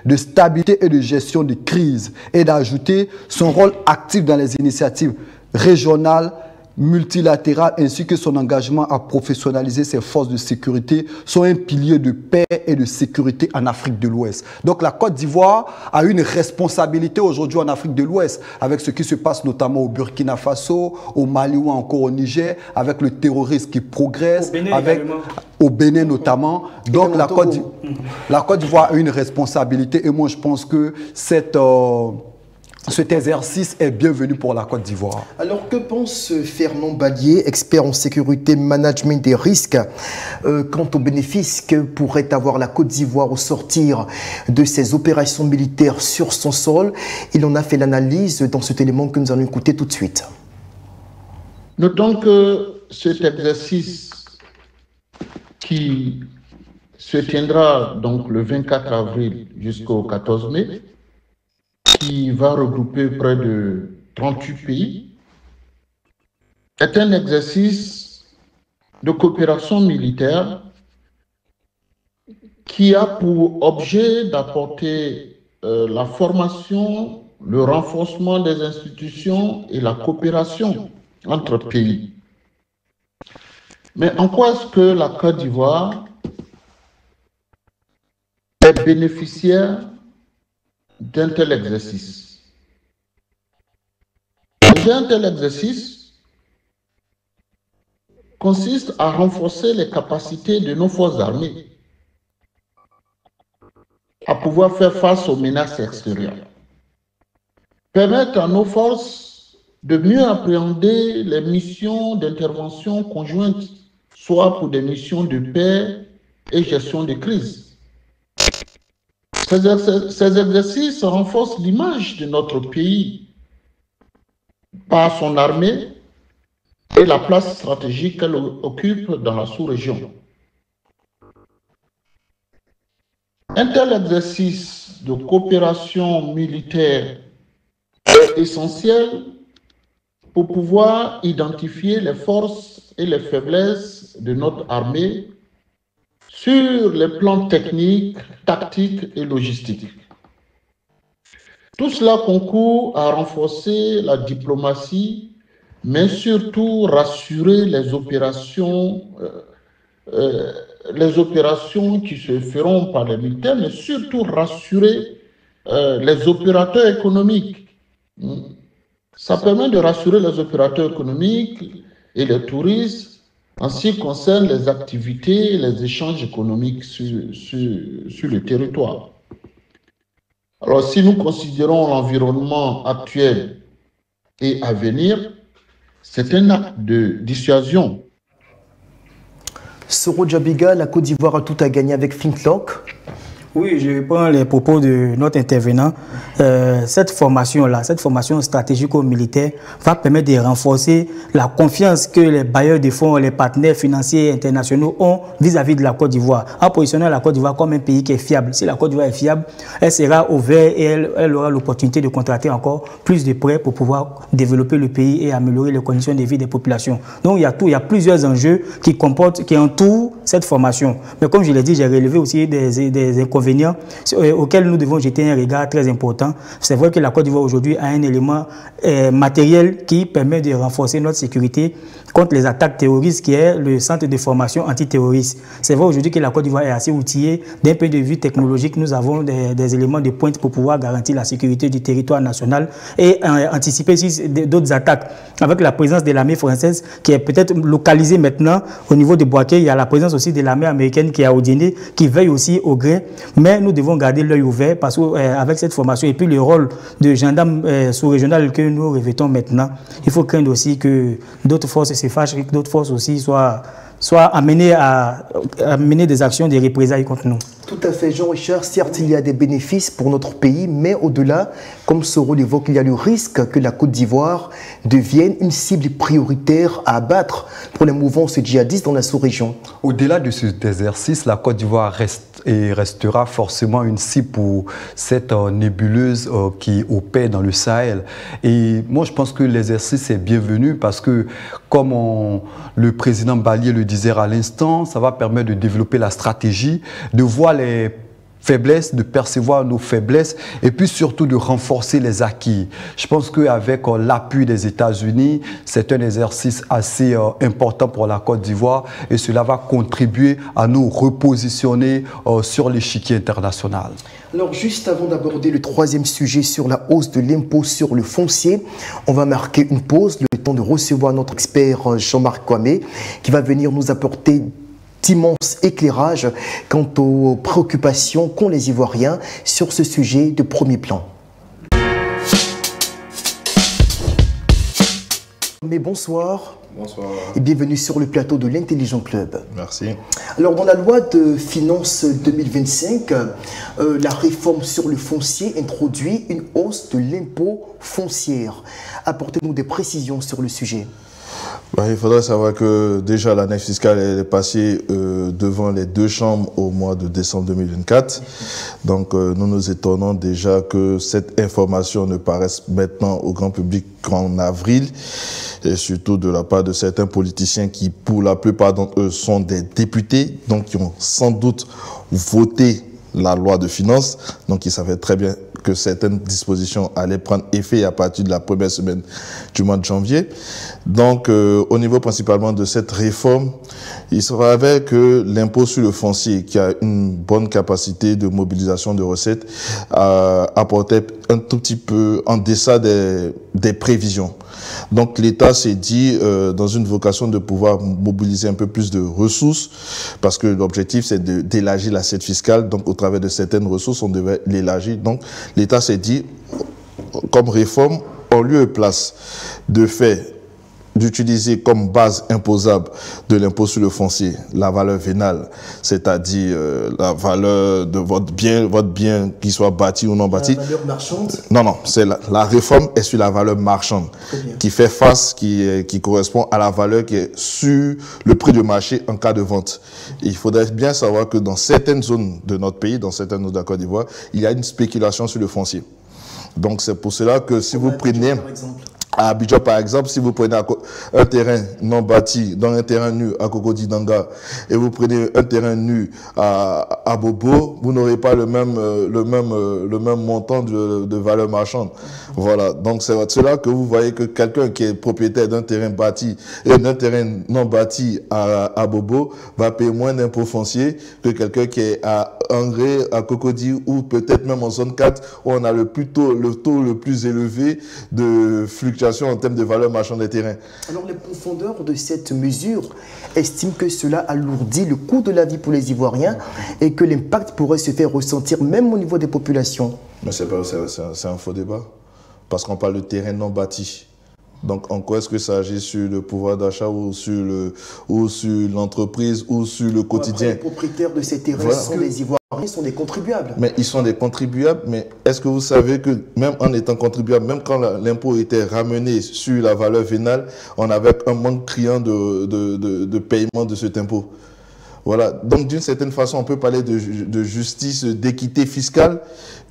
de stabilité et de gestion de crise, et d'ajouter son rôle actif dans les initiatives régionales, multilatérales, ainsi que son engagement à professionnaliser ses forces de sécurité sont un pilier de paix et de sécurité en Afrique de l'Ouest. Donc la Côte d'Ivoire a une responsabilité aujourd'hui en Afrique de l'Ouest, avec ce qui se passe notamment au Burkina Faso, au Mali ou encore au Niger, avec le terrorisme qui progresse, au Bénin notamment. Donc la Côte d'Ivoire a une responsabilité, et moi je pense que cet exercice est bienvenu pour la Côte d'Ivoire. Alors, que pense Fernand Ballier, expert en sécurité, management des risques, quant aux bénéfices que pourrait avoir la Côte d'Ivoire au sortir de ses opérations militaires sur son sol? Il en a fait l'analyse dans cet élément que nous allons écouter tout de suite. Notons que cet exercice qui se tiendra donc le 24 avril jusqu'au 14 mai, qui va regrouper près de 38 pays, est un exercice de coopération militaire qui a pour objet d'apporter la formation, le renforcement des institutions et la coopération entre pays. Mais en quoi est-ce que la Côte d'Ivoire est bénéficiaire d'un tel exercice? Un tel exercice consiste à renforcer les capacités de nos forces armées à pouvoir faire face aux menaces extérieures, permettre à nos forces de mieux appréhender les missions d'intervention conjointes, soit pour des missions de paix et gestion de crise. Ces exercices renforcent l'image de notre pays par son armée et la place stratégique qu'elle occupe dans la sous-région. Un tel exercice de coopération militaire est essentiel pour pouvoir identifier les forces et les faiblesses de notre armée sur les plans techniques, tactiques et logistiques. Tout cela concourt à renforcer la diplomatie, mais surtout rassurer les opérations qui se feront par les militaires, mais surtout rassurer les opérateurs économiques. Ça permet de rassurer les opérateurs économiques et le tourisme en ce qui concerne les activités et les échanges économiques sur le territoire. Alors, si nous considérons l'environnement actuel et à venir, c'est un acte de dissuasion. Soro Djabiga, la Côte d'Ivoire a tout à gagner avec Flintlock. Oui, je reprends les propos de notre intervenant. Cette formation-là, cette formation stratégico-militaire va permettre de renforcer la confiance que les bailleurs de fonds, les partenaires financiers internationaux ont vis-à-vis de la Côte d'Ivoire, en positionnant la Côte d'Ivoire comme un pays qui est fiable. Si la Côte d'Ivoire est fiable, elle sera ouverte et elle aura l'opportunité de contracter encore plus de prêts pour pouvoir développer le pays et améliorer les conditions de vie des populations. Donc il y a plusieurs enjeux qui entourent cette formation. Mais comme je l'ai dit, j'ai relevé aussi des inconvénients auxquels nous devons jeter un regard très important. C'est vrai que la Côte d'Ivoire aujourd'hui a un élément matériel qui permet de renforcer notre sécurité contre les attaques terroristes, qui est le centre de formation antiterroriste. C'est vrai aujourd'hui que la Côte d'Ivoire est assez outillée. D'un point de vue technologique, nous avons des éléments de pointe pour pouvoir garantir la sécurité du territoire national et anticiper d'autres attaques. Avec la présence de l'armée française qui est peut-être localisée maintenant au niveau de Boaké, il y a la présence aussi de l'armée américaine qui est à Odiné, qui veille aussi au grain. Mais nous devons garder l'œil ouvert parce qu'avec cette formation et puis le rôle de gendarme sous-régional que nous revêtons maintenant, il faut craindre aussi que d'autres forces se fâchent et que d'autres forces aussi soient amenées à mener des actions de représailles contre nous. Tout à fait, Jean-Richard. Certes, il y a des bénéfices pour notre pays, mais au-delà, comme Soro l'évoque, il y a le risque que la Côte d'Ivoire devienne une cible prioritaire à abattre pour les mouvances djihadistes dans la sous-région. Au-delà de cet exercice, la Côte d'Ivoire restera forcément une cible pour cette nébuleuse qui opère dans le Sahel. Et moi, je pense que l'exercice est bienvenu parce que, comme le président Balié le disait à l'instant, ça va permettre de développer la stratégie, de voir les faiblesses, de percevoir nos faiblesses et puis surtout de renforcer les acquis. Je pense qu'avec l'appui des États-Unis, c'est un exercice assez important pour la Côte d'Ivoire et cela va contribuer à nous repositionner sur l'échiquier international. Alors, juste avant d'aborder le troisième sujet sur la hausse de l'impôt sur le foncier, on va marquer une pause, le temps de recevoir notre expert Jean-Marc Kwame qui va venir nous apporter d'immenses éclairages quant aux préoccupations qu'ont les Ivoiriens sur ce sujet de premier plan. Mais bonsoir. Bonsoir. Et bienvenue sur le plateau de l'Intelligent Club. Merci. Alors, dans la loi de finances 2025, la réforme sur le foncier introduit une hausse de l'impôt foncier. Apportez-nous des précisions sur le sujet. Il faudrait savoir que déjà l'annexe fiscale est passée devant les deux chambres au mois de décembre 2024. Donc nous nous étonnons déjà que cette information ne paraisse maintenant au grand public qu'en avril. Et surtout de la part de certains politiciens qui, pour la plupart d'entre eux, sont des députés, donc qui ont sans doute voté la loi de finances. Donc ils savaient très bien que certaines dispositions allaient prendre effet à partir de la première semaine du mois de janvier. Donc au niveau principalement de cette réforme, il se révèle que l'impôt sur le foncier, qui a une bonne capacité de mobilisation de recettes, apportait un tout petit peu en deçà des prévisions. Donc l'État s'est dit, dans une vocation de pouvoir mobiliser un peu plus de ressources, parce que l'objectif c'est d'élargir l'assiette fiscale, donc au travers de certaines ressources, on devait l'élargir. Donc l'État s'est dit, comme réforme, en lieu et place de fait d'utiliser comme base imposable de l'impôt sur le foncier la valeur vénale, c'est-à-dire la valeur de votre bien qu'il soit bâti ou non bâti. La valeur marchande? Non, c'est la réforme est sur la valeur marchande qui fait face, qui correspond à la valeur qui est sur le prix de marché en cas de vente. Et il faudrait bien savoir que dans certaines zones de notre pays, dans certaines zones de la Côte d'Ivoire, il y a une spéculation sur le foncier. Donc c'est pour cela que si vous prenez... À Abidjan, par exemple, si vous prenez un terrain non bâti, dans un terrain nu à Cocody-Danga, et vous prenez un terrain nu à Bobo, vous n'aurez pas le même montant de valeur marchande. Voilà. Donc, c'est là que vous voyez que quelqu'un qui est propriétaire d'un terrain bâti et d'un terrain non bâti à Bobo va payer moins d'impôts fonciers que quelqu'un qui est à Angré, à Cocody, ou peut-être même en zone 4, où on a le taux le plus élevé de fluctuation en termes de valeur marchande des terrains. Alors les profondeurs de cette mesure estiment que cela alourdit le coût de la vie pour les Ivoiriens et que l'impact pourrait se faire ressentir même au niveau des populations. Mais c'est un faux débat, parce qu'on parle de terrain non bâti. Donc en quoi est-ce que ça agit sur le pouvoir d'achat ou sur l'entreprise ou sur le quotidien? Après, les propriétaires de ces terrains sont les Ivoiriens, sont des contribuables. Mais ils sont des contribuables, mais est-ce que vous savez que même en étant contribuable, même quand l'impôt était ramené sur la valeur vénale, on avait un manque criant de paiement de cet impôt? Voilà, donc d'une certaine façon, on peut parler de justice, d'équité fiscale.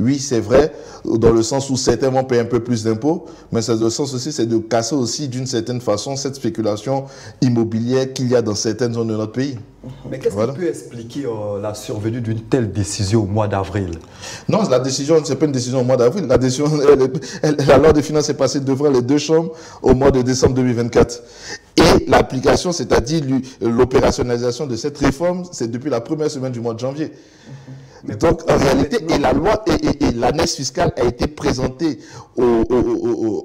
Oui, c'est vrai, dans le sens où certains vont payer un peu plus d'impôts, mais dans le sens aussi, c'est de casser aussi d'une certaine façon cette spéculation immobilière qu'il y a dans certaines zones de notre pays. Mais qu'est-ce qui peut expliquer la survenue d'une telle décision au mois d'avril? Non, la décision, ce n'est pas une décision au mois d'avril. La décision, la loi de finances est passée devant les deux chambres au mois de décembre 2024. Et l'application, c'est-à-dire l'opérationnalisation de cette réforme, c'est depuis la première semaine du mois de janvier. Donc, en réalité, et la loi et l'annexe fiscale a été présentée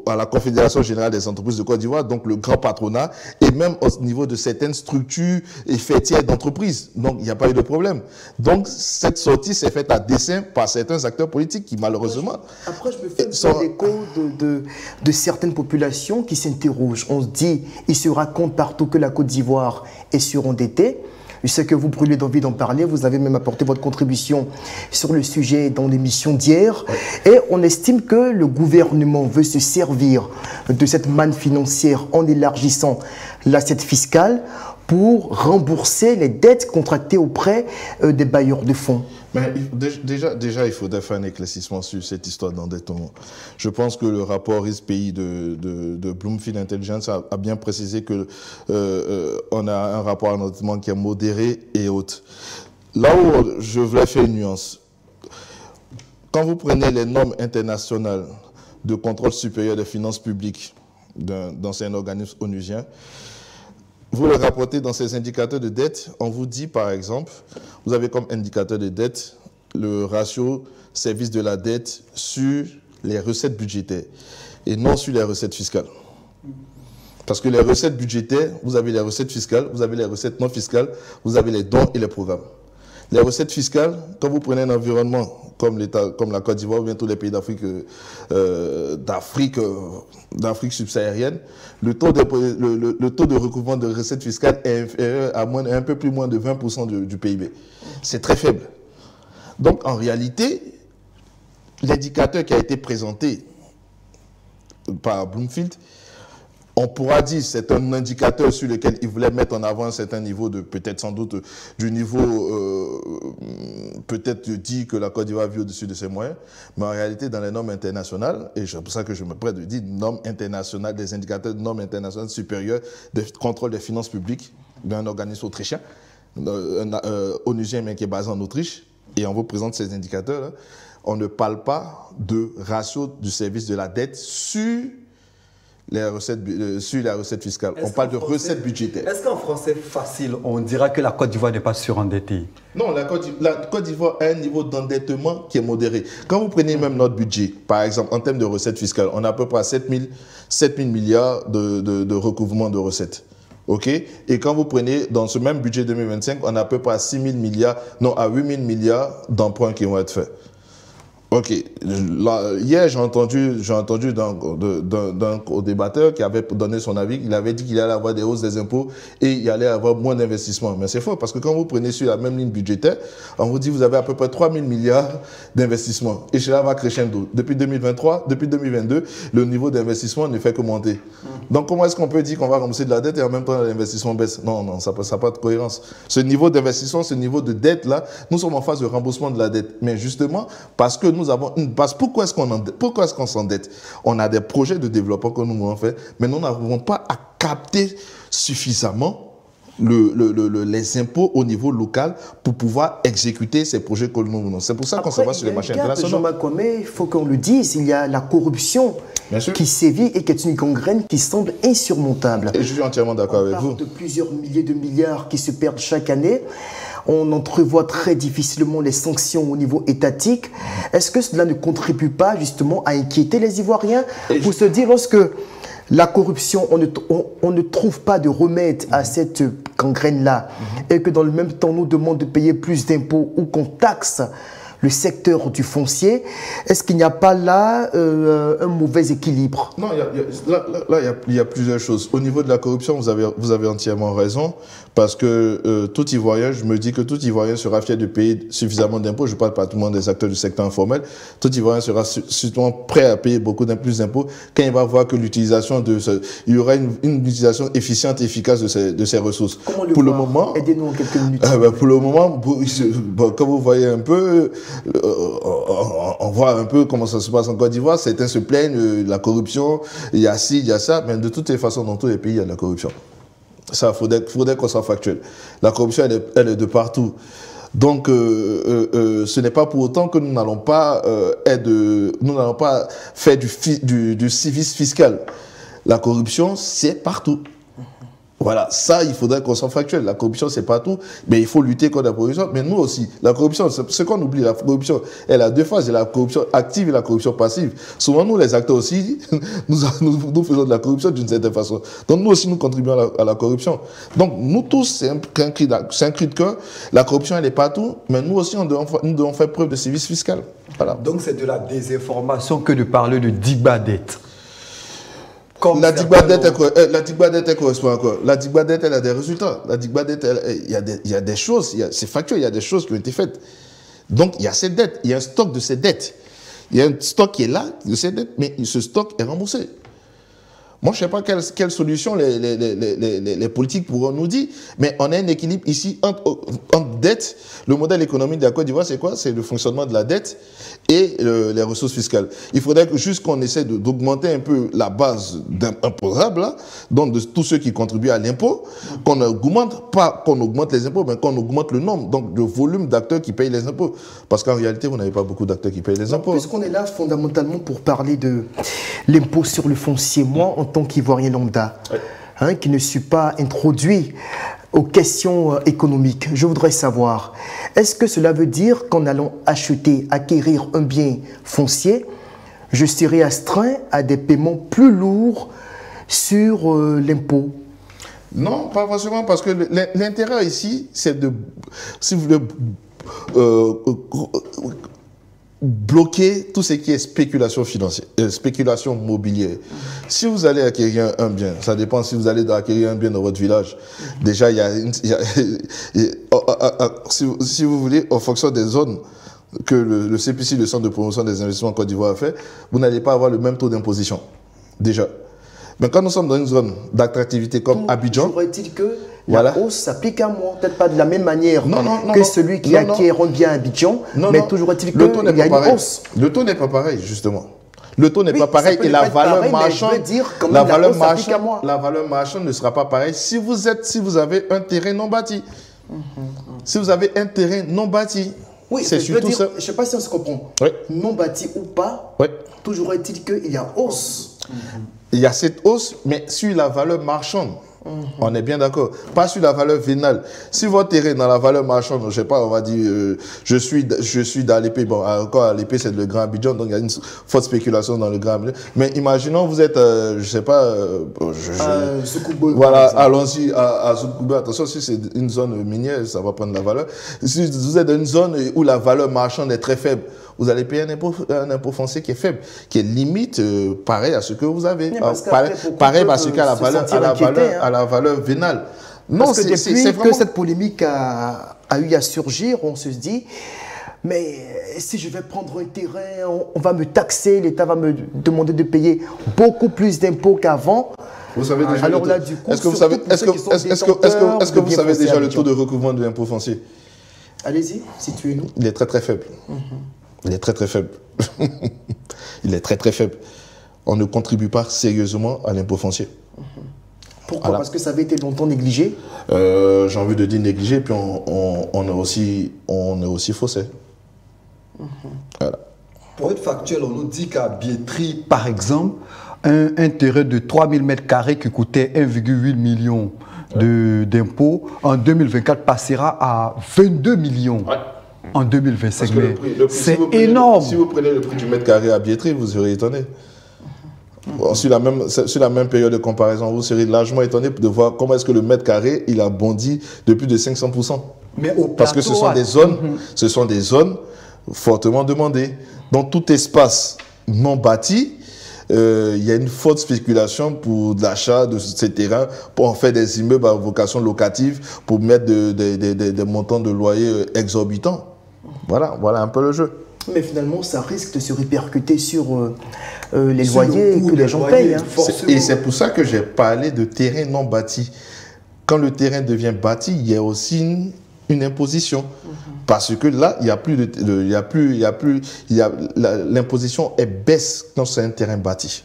à la Confédération Générale des Entreprises de Côte d'Ivoire, donc le grand patronat, et même au niveau de certaines structures et fêtières d'entreprises. Donc, il n'y a pas eu de problème. Donc, cette sortie s'est faite à dessein par certains acteurs politiques qui, malheureusement... Après, je me fais l'écho de certaines populations qui s'interrogent. On se dit, il se raconte partout que la Côte d'Ivoire est surendettée. Je sais que vous brûlez d'envie d'en parler. Vous avez même apporté votre contribution sur le sujet dans l'émission d'hier. Et on estime que le gouvernement veut se servir de cette manne financière en élargissant l'assiette fiscale pour rembourser les dettes contractées auprès des bailleurs de fonds. Mais déjà, il faudrait faire un éclaircissement sur cette histoire d'endettement. Je pense que le rapport risque-pays de Bloomfield Intelligence a bien précisé que on a un rapport d'endettement qui est modéré et haut. Là où je voulais faire une nuance, quand vous prenez les normes internationales de contrôle supérieur des finances publiques d'anciens organismes onusiens, vous le rapportez dans ces indicateurs de dette, on vous dit par exemple, vous avez comme indicateur de dette le ratio service de la dette sur les recettes budgétaires et non sur les recettes fiscales. Parce que les recettes budgétaires, vous avez les recettes fiscales, vous avez les recettes non fiscales, vous avez les dons et les programmes. Les recettes fiscales, quand vous prenez un environnement comme la Côte d'Ivoire ou bien tous les pays d'Afrique subsaharienne, le taux de recouvrement de recettes fiscales est inférieur à un peu plus moins de 20% du PIB. C'est très faible. Donc en réalité, l'indicateur qui a été présenté par Bloomfield, on pourra dire que c'est un indicateur sur lequel il voulait mettre en avant un certain niveau de, peut-être sans doute, du niveau, peut-être dit que la Côte d'Ivoire vit au-dessus de ses moyens, mais en réalité, dans les normes internationales, et c'est pour ça que je me prête de dire normes internationales, des indicateurs de normes internationales supérieures de contrôle des finances publiques d'un organisme autrichien, onusien, mais qui est basé en Autriche, et on vous présente ces indicateurs-là, on ne parle pas de ratio du service de la dette sur les recettes fiscales. On parle de recettes budgétaires. Est-ce qu'en français facile, on dira que la Côte d'Ivoire n'est pas surendettée? Non, la Côte d'Ivoire a un niveau d'endettement qui est modéré. Quand vous prenez même notre budget, par exemple, en termes de recettes fiscales, on a à peu près 7 000 milliards de recouvrement de recettes. OK? Et quand vous prenez, dans ce même budget 2025, on a à peu près à 8 000 milliards d'emprunts qui vont être faits. Ok. Là, hier, j'ai entendu d'un co-débatteur qui avait donné son avis, il avait dit qu'il allait avoir des hausses des impôts et il allait avoir moins d'investissements. Mais c'est faux, parce que quand vous prenez sur la même ligne budgétaire, on vous dit que vous avez à peu près 3 000 milliards d'investissements. Et cela va crescendo. Depuis 2023, depuis 2022, le niveau d'investissement ne fait que monter. Donc, comment est-ce qu'on peut dire qu'on va rembourser de la dette et en même temps l'investissement baisse? Non, ça n'a pas de cohérence. Ce niveau d'investissement, ce niveau de dette-là, nous sommes en phase de remboursement de la dette. Mais justement, parce que nous avons une base. Pourquoi est-ce qu'on s'endette? On a des projets de développement que nous voulons faire, mais nous n'arrivons pas à capter suffisamment les impôts au niveau local pour pouvoir exécuter ces projets que nous voulons. C'est pour ça qu'on se voit sur les marchés internationaux. Il faut qu'on le dise, il y a la corruption qui sévit et qui est une gangrène qui semble insurmontable. Et je suis entièrement d'accord avec vous. On parle de plusieurs milliers de milliards qui se perdent chaque année. On entrevoit très difficilement les sanctions au niveau étatique. Est-ce que cela ne contribue pas justement à inquiéter les Ivoiriens pour se dire lorsque la corruption, on ne trouve pas de remède à cette gangrène-là, et que dans le même temps, on nous demande de payer plus d'impôts ou qu'on taxe le secteur du foncier, est-ce qu'il n'y a pas là un mauvais équilibre? Non, il y a plusieurs choses. Au niveau de la corruption, vous avez entièrement raison, parce que tout Ivoirien, je me dis que tout Ivoirien sera fier de payer suffisamment d'impôts. Je ne parle pas tout le monde des acteurs du secteur informel. Tout Ivoirien sera suffisamment prêt à payer beaucoup plus d'impôts quand il va voir que l'utilisation il y aura une utilisation efficiente et efficace de ces ressources. Comment le voir? Aidez-nous en quelques minutes. Pour le moment, comme vous voyez un peu, on voit un peu comment ça se passe en Côte d'Ivoire. Certains se plaignent de la corruption, il y a ci, il y a ça, mais de toutes les façons, dans tous les pays, il y a de la corruption. Ça, faudrait qu'on soit factuel. La corruption, elle est de partout. Donc, ce n'est pas pour autant que nous n'allons pas faire du civisme fiscal. La corruption, c'est partout. Voilà, ça, il faudrait qu'on soit factuel. La corruption, c'est pas tout, mais il faut lutter contre la corruption. Mais nous aussi, la corruption, ce qu'on oublie, la corruption, elle a deux phases. Il y a la corruption active et la corruption passive. Souvent, nous, les acteurs aussi, nous faisons de la corruption d'une certaine façon. Donc, nous aussi, nous contribuons à la corruption. Donc, nous tous, c'est un cri de cœur. La corruption, elle est partout, mais nous aussi, nous devons faire preuve de civisme fiscal. Voilà. Donc, c'est de la désinformation que de parler de Digbadette. La Digbadette, elle correspond à quoi? La Digbadette, elle a des résultats. La Digbadette, il y a des choses, c'est factuel, il y a des choses qui ont été faites. Donc, il y a ces dettes, il y a un stock de ces dettes. Il y a un stock qui est là, de ces dettes, mais ce stock est remboursé. Moi, je ne sais pas quelle solution les politiques pourront nous dire, mais on a un équilibre ici entre dette. Le modèle économique de la Côte d'Ivoire, c'est quoi? C'est le fonctionnement de la dette et les ressources fiscales. Il faudrait que juste qu'on essaie d'augmenter un peu la base imposable, là, donc de tous ceux qui contribuent à l'impôt, qu'on n'augmente pas qu'on augmente les impôts, mais qu'on augmente le nombre, donc le volume d'acteurs qui payent les impôts. Parce qu'en réalité, vous n'avez pas beaucoup d'acteurs qui payent les impôts. Puisqu'on est là fondamentalement pour parler de l'impôt sur le foncier, moi, en tant qu'Ivoirien lambda, qui ne suis pas introduit aux questions économiques, je voudrais savoir, est-ce que cela veut dire qu'en allant acquérir un bien foncier, je serai astreint à des paiements plus lourds sur l'impôt? Non, pas forcément, parce que l'intérêt ici, c'est de, si vous voulez, bloquer tout ce qui est spéculation financière, spéculation mobilière. Si vous allez acquérir un bien, ça dépend si vous allez acquérir un bien dans votre village. Déjà, si vous voulez, en fonction des zones que le CPC, le Centre de promotion des investissements en Côte d'Ivoire, a fait, vous n'allez pas avoir le même taux d'imposition. Déjà. Mais quand nous sommes dans une zone d'attractivité comme Abidjan, pourrait-il que la hausse s'applique à moi, peut-être pas de la même manière que celui qui acquiert un bien à Abidjan, mais toujours est-il qu'il y a une hausse? Le taux n'est pas pareil, justement. Le taux n'est pas pareil et la valeur marchande, la valeur marchande ne sera pas pareille si vous avez un terrain non bâti. Si vous avez un terrain non bâti, oui, c'est surtout ça. Je ne sais pas si on se comprend. Oui. Non bâti ou pas, toujours est-il qu'il y a hausse. Il y a cette hausse, mais sur la valeur marchande. On est bien d'accord. Pas sur la valeur vénale. Si votre terrain dans la valeur marchande, je ne sais pas, on va dire, je suis dans l'épée. Bon, encore l'épée, c'est le Grand Abidjan, donc il y a une forte spéculation dans le Grand Abidjan. Mais imaginons, vous êtes, je ne sais pas, voilà, allons-y à Zoukoubé. Attention, si c'est une zone minière, ça va prendre la valeur. Si vous êtes dans une zone où la valeur marchande est très faible, vous allez payer un impôt foncier qui est faible, qui est limite pareil à ce que vous avez. Pareil parce qu'à la valeur vénale. Non, parce que depuis que cette polémique a eu à surgir, on se dit, mais si je vais prendre un terrain, on va me taxer, l'État va me demander de payer beaucoup plus d'impôts qu'avant. Vous savez déjà alors là, du coup, est-ce que vous savez déjà le taux de recouvrement de l'impôt foncier? Allez-y, situez-nous. Il est très très faible. Il est très très faible. Il est très très faible. On ne contribue pas sérieusement à l'impôt foncier. Pourquoi? Parce que ça avait été longtemps négligé? J'ai envie de dire négligé, puis on est aussi faussé. Voilà. Pour être factuel, on nous dit qu'à Biétry, par exemple, un terrain de 3000 m² qui coûtait 1,8 million d'impôts, en 2024 passera à 22 millions. En 2025. C'est énorme. Si vous prenez le prix du mètre carré à Biétry, vous serez étonné. Sur la même période de comparaison, vous serez largement étonné de voir comment est-ce que le mètre carré, il a bondi de plus de 500%. Mais au Parce que ce sont des zones fortement demandées. Dans tout espace non bâti, il y a une forte spéculation pour l'achat de ces terrains, pour en faire des immeubles à vocation locative, pour mettre des montants de loyer exorbitants. Voilà un peu le jeu. Mais finalement, ça risque de se répercuter sur les loyers que les gens payent. Et c'est pour ça que j'ai parlé de terrain non bâti. Quand le terrain devient bâti, il y a aussi une imposition. Parce que là, il y a plus l'imposition baisse quand c'est un terrain bâti.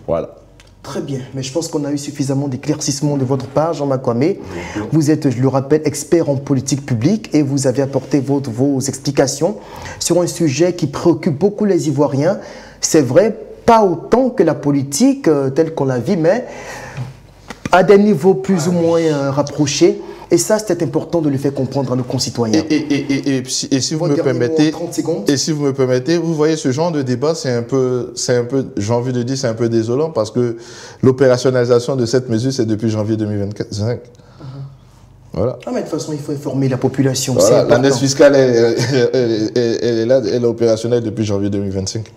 Voilà. Très bien, mais je pense qu'on a eu suffisamment d'éclaircissements de votre part, Jean Makwame. Vous êtes, je le rappelle, expert en politique publique et vous avez apporté vos explications sur un sujet qui préoccupe beaucoup les Ivoiriens. C'est vrai, pas autant que la politique telle qu'on la vit, mais à des niveaux plus ou moins rapprochés. Et ça, c'était important de le faire comprendre à nos concitoyens. Et si vous me permettez, vous voyez, ce genre de débat, c'est un peu, j'ai envie de dire, c'est un peu désolant parce que l'opérationnalisation de cette mesure, c'est depuis janvier 2025. Voilà. Ah, mais de toute façon, il faut informer la population. Voilà, l'année fiscale, elle est là, elle est opérationnelle depuis janvier 2025.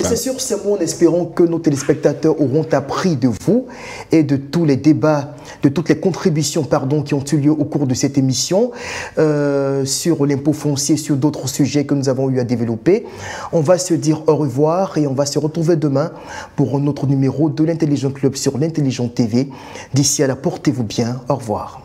Et c'est sur ces mots, en espérant que nos téléspectateurs auront appris de vous et de tous les débats, de toutes les contributions qui ont eu lieu au cours de cette émission sur l'impôt foncier, sur d'autres sujets que nous avons eu à développer. On va se dire au revoir et on va se retrouver demain pour un autre numéro de l'Intelligent Club sur l'Intelligent TV. D'ici là, portez-vous bien. Au revoir.